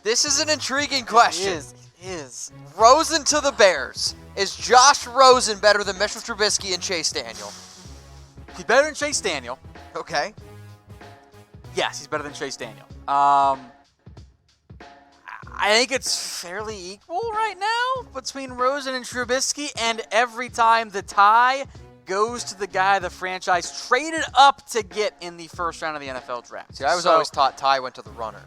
This is an intriguing question. It is. Rosen to the Bears. Is Josh Rosen better than Mitchell Trubisky and Chase Daniel? He's better than Chase Daniel. Okay. Yes, he's better than Chase Daniel. I think it's fairly equal right now between Rosen and Trubisky, and every time the tie goes to the guy the franchise traded up to get in the first round of the NFL draft. See, I was always taught Ty went to the runner.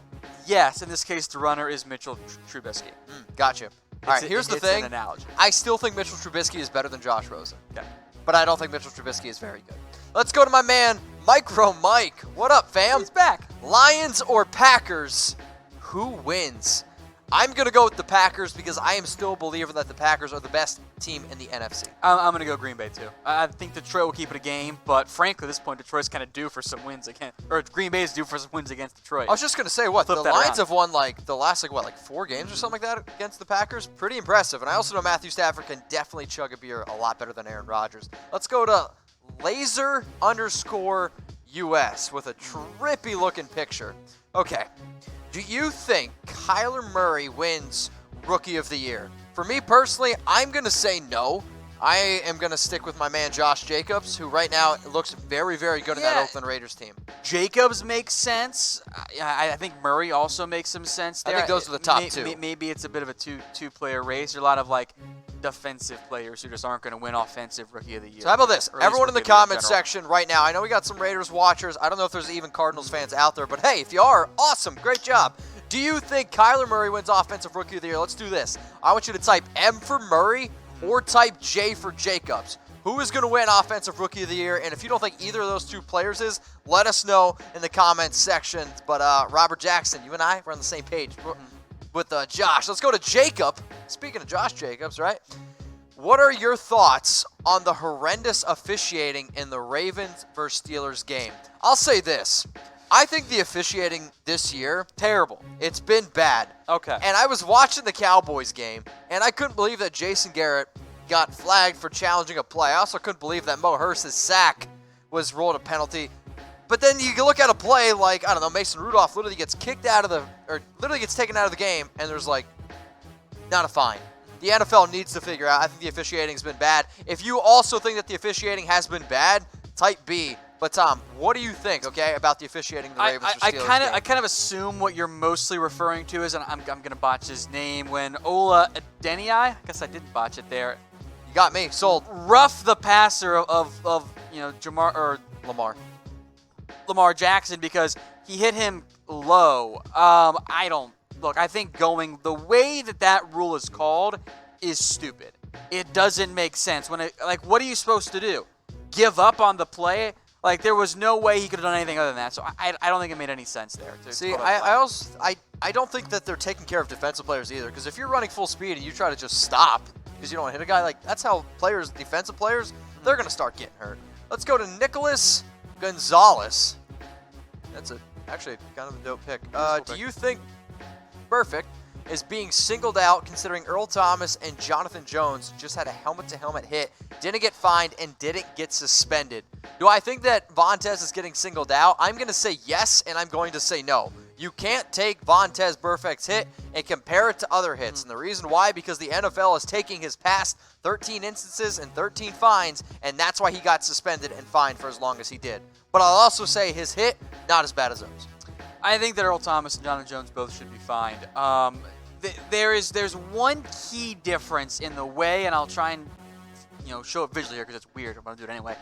Yes, in this case, the runner is Mitchell Trubisky. Gotcha. All right, here's the thing. An analogy. I still think Mitchell Trubisky is better than Josh Rosen. Okay. But I don't think Mitchell Trubisky is very good. Let's go to my man, Micro Mike. What up, fam? He's back. Lions or Packers? Who wins? I'm going to go with the Packers because I am still a believer that the Packers are the best team in the NFC. I'm going to go Green Bay, too. I think Detroit will keep it a game, but frankly, at this point, Detroit's kind of due for some wins again. Or Green Bay is due for some wins against Detroit. I was just going to say, what? Flip The that Lions around. have won, the last, 4 games or something like that against the Packers? Pretty impressive. And I also know Matthew Stafford can definitely chug a beer a lot better than Aaron Rodgers. Let's go to laser_US with a trippy-looking picture. Okay. Do you think Kyler Murray wins Rookie of the Year? For me personally, I'm going to say no. I am going to stick with my man Josh Jacobs, who right now looks very, very good in that Oakland Raiders team. Jacobs makes sense. I think Murray also makes some sense there. I think those are the top two. Maybe it's a bit of a two-player race. There are a lot of defensive players who just aren't going to win offensive Rookie of the Year. So how about this? Everyone in the comments section right now, I know we got some Raiders watchers. I don't know if there's even Cardinals fans out there, but hey, if you are, awesome. Great job. Do you think Kyler Murray wins Offensive Rookie of the Year? Let's do this. I want you to type M for Murray or type J for Jacobs. Who is going to win Offensive Rookie of the Year? And if you don't think either of those two players is, let us know in the comments section. But Robert Jackson, you and I, we're on the same page with Josh. Let's go to Jacob. Speaking of Josh Jacobs, right? What are your thoughts on the horrendous officiating in the Ravens versus Steelers game? I'll say this. I think the officiating this year, terrible. It's been bad. Okay. And I was watching the Cowboys game, and I couldn't believe that Jason Garrett got flagged for challenging a play. I also couldn't believe that Mo Hurst's sack was ruled a penalty. But then you can look at a play like, I don't know, Mason Rudolph literally gets taken out of the game, and there's not a fine. The NFL needs to figure out. I think the officiating has been bad. If you also think that the officiating has been bad, type B. But Tom, what do you think, about the officiating in the Ravens or Steelers game? I kind of assume what you're mostly referring to is, and I'm going to botch his name, when Ola Adeniyi, I guess I didn't botch it there. You got me, sold. Rough the passer of Lamar Jackson because he hit him low. I think going the way that rule is called is stupid. It doesn't make sense. What are you supposed to do? Give up on the play? There was no way he could have done anything other than that. So I don't think it made any sense there. See, I don't think that they're taking care of defensive players either. Because if you're running full speed and you try to just stop because you don't want to hit a guy, that's how defensive players, they're going to start getting hurt. Let's go to Nicholas Gonzales. That's actually kind of a dope pick. Do you think Burfict is being singled out considering Earl Thomas and Jonathan Jones just had a helmet-to-helmet hit, didn't get fined, and didn't get suspended? Do I think that Vontaze is getting singled out? I'm going to say yes, and I'm going to say no. You can't take Vontaze Burfict's hit and compare it to other hits. And the reason why, because the NFL is taking his past 13 instances and 13 fines, and that's why he got suspended and fined for as long as he did. But I'll also say his hit, not as bad as those. I think that Earl Thomas and Jonathan Jones both should be fined. There's one key difference in the way, and I'll try and show it visually here because it's weird. I'm going to do it anyway.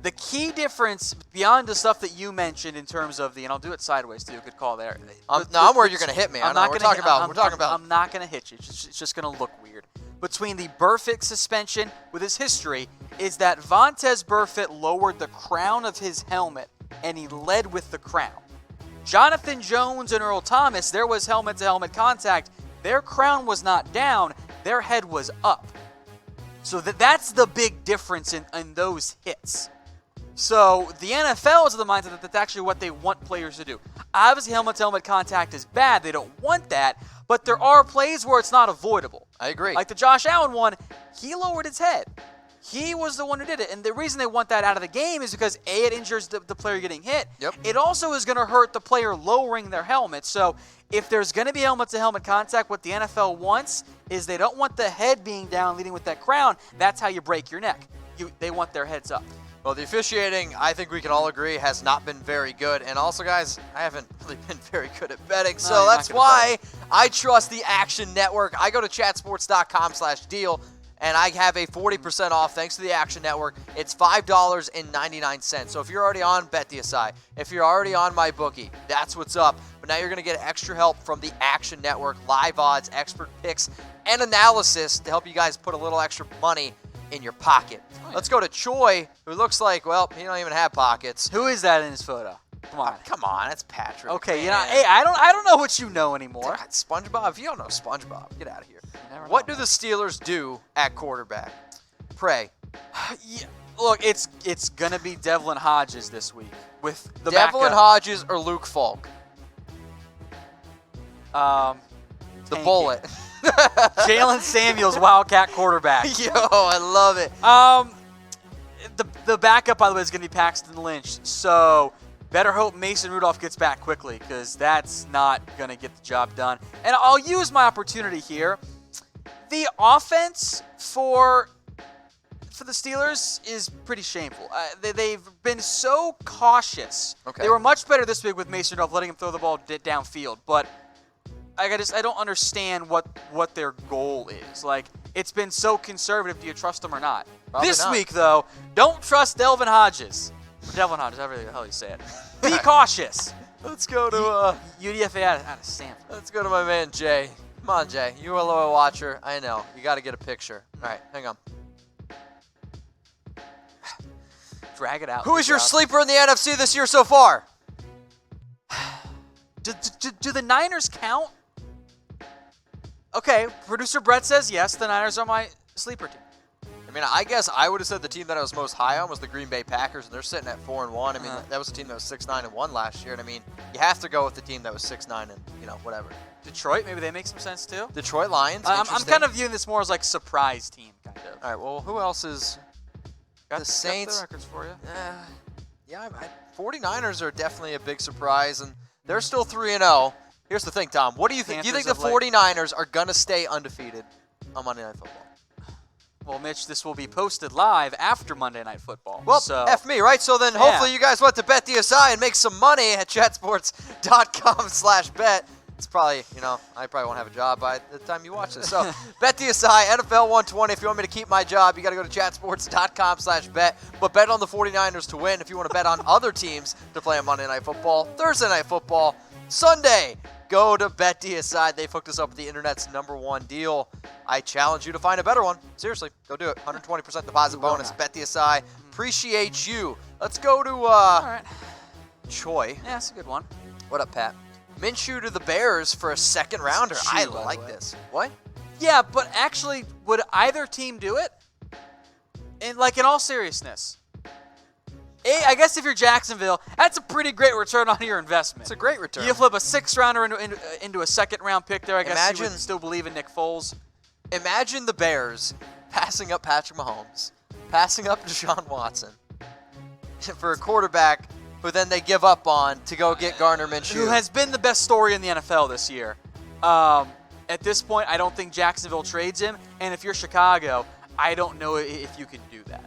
The key difference beyond the stuff that you mentioned in terms of and I'll do it sideways too. Good call there. I'm worried you're going to hit me. We're talking about. I'm not going to hit you. It's just going to look weird. Between the Burfict suspension with his history is that Vontaze Burfict lowered the crown of his helmet and he led with the crown. Jonathan Jones and Earl Thomas, there was helmet-to-helmet contact. Their crown was not down. Their head was up. So that's the big difference in those hits. So the NFL is of the mindset that that's actually what they want players to do. Obviously, helmet-to-helmet contact is bad. They don't want that. But there are plays where it's not avoidable. I agree. Like the Josh Allen one, he lowered his head. He was the one who did it. And the reason they want that out of the game is because, A, it injures the player getting hit. Yep. It also is going to hurt the player lowering their helmet. So if there's going to be helmet-to-helmet contact, what the NFL wants is they don't want the head being down leading with that crown. That's how you break your neck. They want their heads up. Well, the officiating, I think we can all agree, has not been very good. And also, guys, I haven't really been very good at betting. So that's why I trust the Action Network. I go to chatsports.com/deal, and I have a 40% off thanks to the Action Network. It's $5.99. So if you're already on BetDSI, if you're already on MyBookie, that's what's up. But now you're going to get extra help from the Action Network, live odds, expert picks, and analysis to help you guys put a little extra money in your pocket. Oh, yeah. Let's go to Choi, who looks like, well, he don't even have pockets. Who is that in his photo? Come on, that's Patrick. Okay, hey, I don't know what you know anymore. God, SpongeBob, if you don't know SpongeBob, get out of here. What do the Steelers do at quarterback? Pray. Yeah, look, it's gonna be Devlin Hodges this week with the Devlin Hodges or Luke Falk. The bullet. Jalen Samuels, Wildcat quarterback. Yo, I love it. The backup, by the way, is going to be Paxton Lynch. So better hope Mason Rudolph gets back quickly, because that's not going to get the job done. And I'll use my opportunity here. The offense for the Steelers is pretty shameful. They've been so cautious. Okay. They were much better this week with Mason Rudolph letting him throw the ball downfield, but I don't understand what their goal is. Like, it's been so conservative. Do you trust them or not? Probably this not. week, though, don't trust Devlin Hodges. Devlin Hodges, however the hell you say it. Be cautious. Let's go to UDFA out of Stanford. Let's go to my man Jay. Come on, Jay. You are a loyal watcher. I know. You got to get a picture. All right, hang on. Drag it out. Who is your sleeper in the NFC this year so far? Do the Niners count? Okay, producer Brett says yes, the Niners are my sleeper team. I mean, I guess I would have said the team that I was most high on was the Green Bay Packers, and they're sitting at 4-1. I mean, that was a team that was 6-9-1 last year, and I mean, you have to go with the team that was 6-9 and, whatever. Detroit, maybe they make some sense too. Detroit Lions. I'm kind of viewing this more as like surprise team, kind of. All right, well, who else is the Saints? Got the records for you. Yeah, 49ers are definitely a big surprise, and they're still 3-0. Here's the thing, Tom. What do you think? Do you think the 49ers are going to stay undefeated on Monday Night Football? Well, Mitch, this will be posted live after Monday Night Football. Well, F me, right? So then hopefully you guys went to BetDSI and make some money at chatsports.com/bet. It's probably, I probably won't have a job by the time you watch this. So BetDSI, NFL 120. If you want me to keep my job, you got to go to chatsports.com/bet. But bet on the 49ers to win. If you want to bet on other teams to play on Monday Night Football, Thursday Night Football, Sunday, go to BetDSI. They've hooked us up with the internet's #1 deal. I challenge you to find a better one. Seriously, go do it. 120% deposit bonus. BetDSI. Appreciate you. Let's go to all right. Choi. Yeah, that's a good one. What up, Pat? Minshew to the Bears for a second rounder. I like this. What? Yeah, but actually, would either team do it? In all seriousness. I guess if you're Jacksonville, that's a pretty great return on your investment. It's a great return. You flip a 6rounder into a second-round pick there. I guess you would still believe in Nick Foles. Imagine the Bears passing up Patrick Mahomes, passing up Deshaun Watson for a quarterback who then they give up on to go get Gardner Minshew. Who has been the best story in the NFL this year. At this point, I don't think Jacksonville trades him. And if you're Chicago, I don't know if you can do that.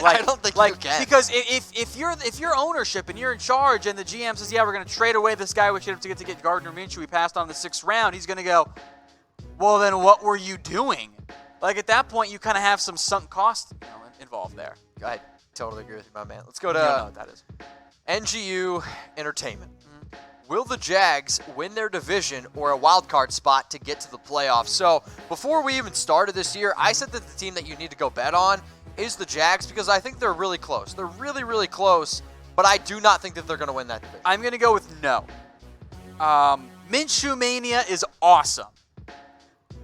I don't think you can. Because if you're ownership and you're in charge and the GM says, yeah, we're going to trade away this guy we should have to get Gardner Minshew, we passed on the 6th round, he's going to go, well, then what were you doing? At that point, you kind of have some sunk cost involved there. I totally agree with you, my man. Let's go to you don't know what that is. NGU Entertainment. Will the Jags win their division or a wild card spot to get to the playoffs? So before we even started this year, I said that the team that you need to go bet on is the Jags because I think they're really close. They're really, really close, but I do not think that they're going to win that division. I'm going to go with no. Minshew Mania is awesome.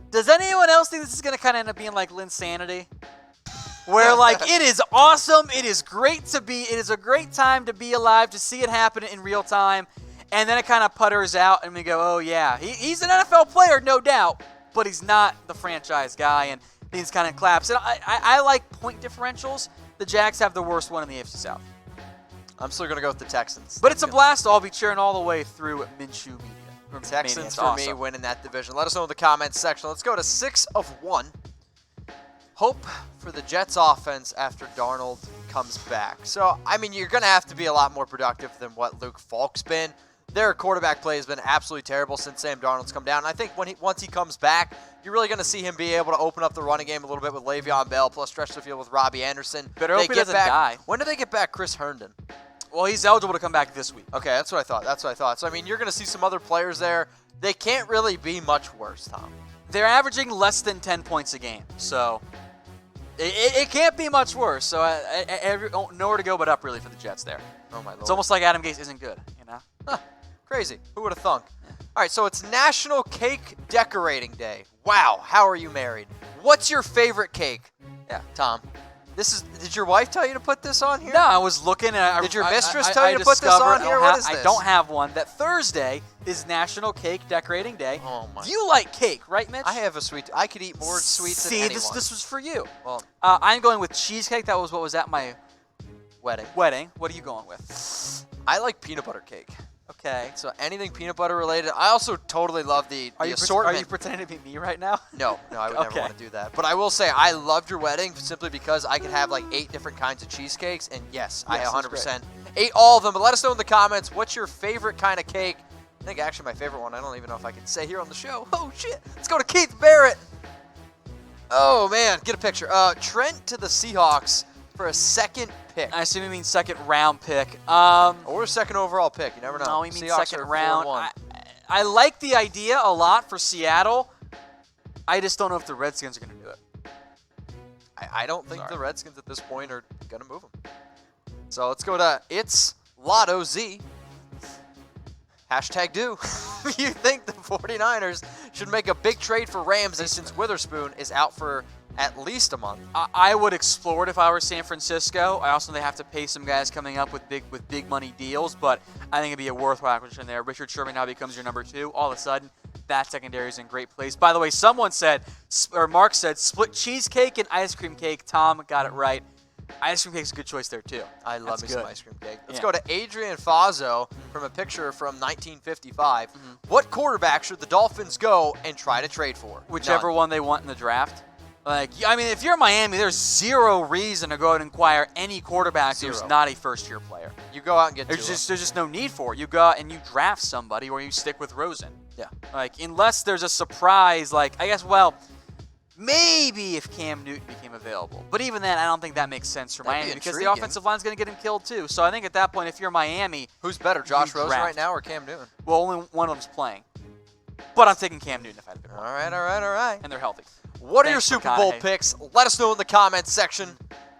Does anyone else think this is going to kind of end up being like Linsanity? Where it is awesome, it is a great time to be alive, to see it happen in real time, and then it kind of putters out and we go, oh yeah, he's an NFL player, no doubt, but he's not the franchise guy, and things kind of collapse. And I like point differentials. The Jags have the worst one in the AFC South. I'm still going to go with the Texans. But it's a blast. I'll be cheering all the way through Minshew Media. Texans Maniacs, for me awesome. winning that division. Let us know in the comments section. Let's go to 6 of 1. Hope for the Jets offense after Darnold comes back. So, I mean, you're going to have to be a lot more productive than what Luke Falk's been. Their quarterback play has been absolutely terrible since Sam Darnold's come down. And I think once he comes back, you're really going to see him be able to open up the running game a little bit with Le'Veon Bell, plus stretch the field with Robbie Anderson. Better hope he doesn't die. When do they get back Chris Herndon? Well, he's eligible to come back this week. Okay, that's what I thought. So, I mean, you're going to see some other players there. They can't really be much worse, Tom. They're averaging less than 10 points a game, so it can't be much worse. So nowhere to go but up, really, for the Jets there. Oh, my Lord. It's almost like Adam Gase isn't good, you know? Huh, crazy. Who would have thunk? All right, so it's National Cake Decorating Day. Wow, how are you married? What's your favorite cake? Yeah, Tom. Did your wife tell you to put this on here? No, I was looking at. Did your mistress tell you to put this on here? What is this? I don't have one. That Thursday is National Cake Decorating Day. Oh my! You like cake, right, Mitch? I have a sweet. I could eat more sweets than anyone. this was for you. Well, I'm going with cheesecake. That was what was at my wedding. What are you going with? I like peanut butter cake. Okay. So anything peanut butter related. I also totally love the assortment. Are you pretending to be me right now? No, I would never want to do that. But I will say I loved your wedding simply because I could have like 8 different kinds of cheesecakes, and yes I 100% ate all of them. But let us know in the comments what's your favorite kind of cake. I think actually my favorite one, I don't even know if I can say here on the show. Oh shit! Let's go to Keith Barrett. Oh man, get a picture. Trent to the Seahawks for a second pick. I assume you mean second round pick. Or a second overall pick. You never know. No, we mean Seahawks second are round. 4-1. I like the idea a lot for Seattle. I just don't know if the Redskins are going to do it. I don't think the Redskins at this point are going to move him. So let's go to It's Lotto Z. Hashtag do. You think the 49ers should make a big trade for Ramsey since Witherspoon is out for at least a month? I would explore it if I were San Francisco. I also know they have to pay some guys coming up with big money deals, but I think it'd be a worthwhile acquisition there. Richard Sherman now becomes your number 2. All of a sudden, that secondary is in great place. By the way, Mark said, split cheesecake and ice cream cake. Tom got it right. Ice cream cake's a good choice there, too. I love me some ice cream cake. Let's go to Adrian Fazo from a picture from 1955. What quarterback should the Dolphins go and try to trade for? Whichever one they want in the draft. Like, I mean, if you're Miami, there's zero reason to go out and acquire any quarterback who's not a first-year player. You go out and get there's just no need for it. You go out and you draft somebody, or you stick with Rosen. Yeah. Like, unless there's a surprise, like, I guess, well, maybe if Cam Newton became available. But even then, I don't think that makes sense for Miami because the offensive line's going to get him killed too. So I think at that point, if you're Miami, who's better, Josh Rosen right now or Cam Newton? Well, only one of them's playing. But I'm taking Cam Newton if I had to pick one. All right. And they're healthy. What are your Super Bowl picks? Let us know in the comments section.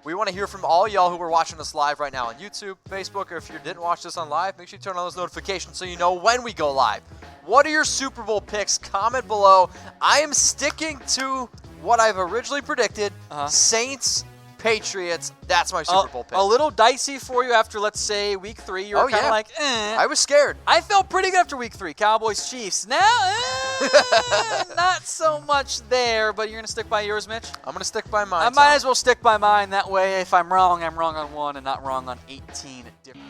We want to hear from all y'all who are watching us live right now on YouTube, Facebook, or if you didn't watch this on live, make sure you turn on those notifications so you know when we go live. What are your Super Bowl picks? Comment below. I am sticking to what I've originally predicted. Saints, Patriots. That's my Super Bowl pick. A little dicey for you after, let's say, week 3. You were kind of like, eh. I was scared. I felt pretty good after week 3. Cowboys, Chiefs. Now, not so much there, but you're going to stick by yours, Mitch? I'm going to stick by mine. I might as well stick by mine. That way, if I'm wrong on one and not wrong on 18 different.